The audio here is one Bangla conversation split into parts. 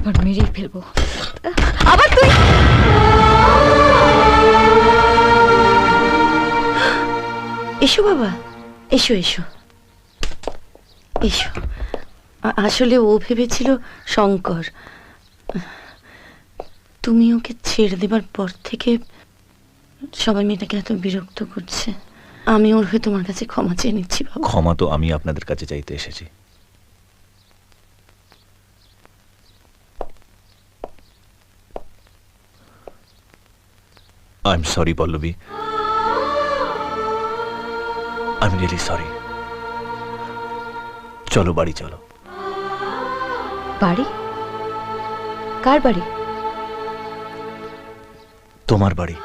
এবার মেরেই ফেলবো। আবার তুই এসো বাবা, এসো এসো এসো। আসলে ও ভেবেছিল শঙ্কর। তুমি ওকে ছেড়ে দেবার পর থেকে সবাই মেয়েটাকে এত বিরক্ত করছে। আমি ওর হয়ে তোমার কাছে ক্ষমা চেয়ে নিচ্ছি বাবা। ক্ষমা তো আমি আপনাদের কাছে চাইতে এসেছি। I am sorry Pallavi, I am really sorry. চলো বাড়ি চলো। বাড়ি? কার বাড়ি? তোমার বাড়ি,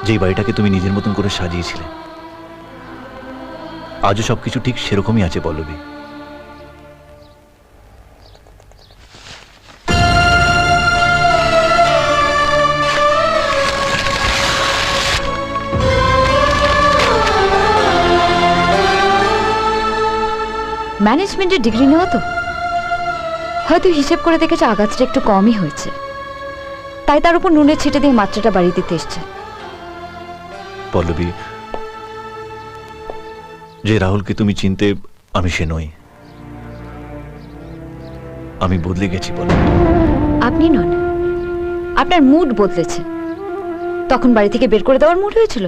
যেই বাড়িটাকে তুমি নিজের মতন করে সাজিয়েছিলে। আজও সবকিছু ঠিক সেরকমই আছে পল্লবী। ম্যানেজমেন্টের ডিগ্রি নেওয়া তো, হয়তো হিসেব করে দেখেছে আগাছটা একটু কমই হয়েছে, তাই তার উপর নুনের ছিটে দিয়ে মাত্রাটা বাড়িয়ে দিতে এসছে। পল্লবী, যে রাহুলকে তুমি চিনতে, আমি সে নই। আমি বদলে গেছি পল্লবী। আপনি নন, আপনার মুড বদলেছে। তখন বাড়ি থেকে বের করে দেওয়ার মুড হয়েছিল,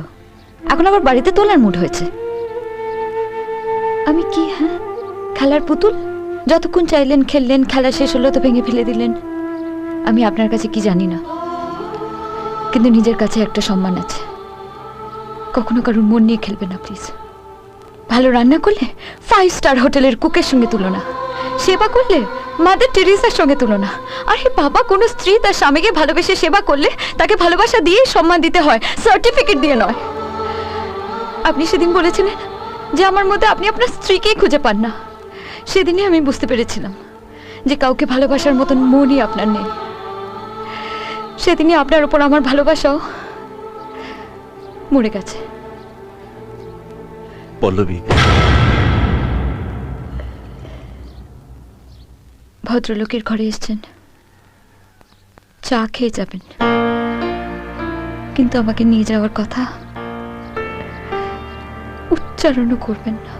এখন আবার বাড়িতে তোলার মুড হয়েছে। আমি কি খেলার পুতুল? যতক্ষণ চাইলেন খেললেন, খেলা শেষ হলো তো ভেঙে ফেলে দিলেন। আমি আপনার কাছে কি জানি না, কিন্তু নিজের কাছে একটা সম্মান আছে। কখনো কারোর মন নিয়ে খেলবে না প্লিজ। ভালো রান্না করলে 5 স্টার হোটেলের কুকের সঙ্গে তুলনা, সেবা করলে মাদার টেরেসার সঙ্গে তুলনা। আরে বাবা, কোনো স্ত্রী তার স্বামীকে ভালোবেসে সেবা করলে তাকে ভালোবাসা দিয়ে সম্মান দিতে হয়, সার্টিফিকেট দিয়ে নয়। আপনি সেদিন বলেছিলেন যে আমার মধ্যে আপনি আপনার স্ত্রীকেই খুঁজে পান না। সেদিনই আমি বুঝতে পেরেছিলাম যে কাউকে ভালোবাসার মতন মনই আপনার নেই। সেদিনই আপনার উপর আমার ভালোবাসাও মরে গেছে। পল্লবী, ভদ্রলোকের ঘরে এসেছেন, চা খেয়ে যাবেন, কিন্তু আমাকে নিয়ে যাওয়ার কথা উচ্চারণও করবেন না।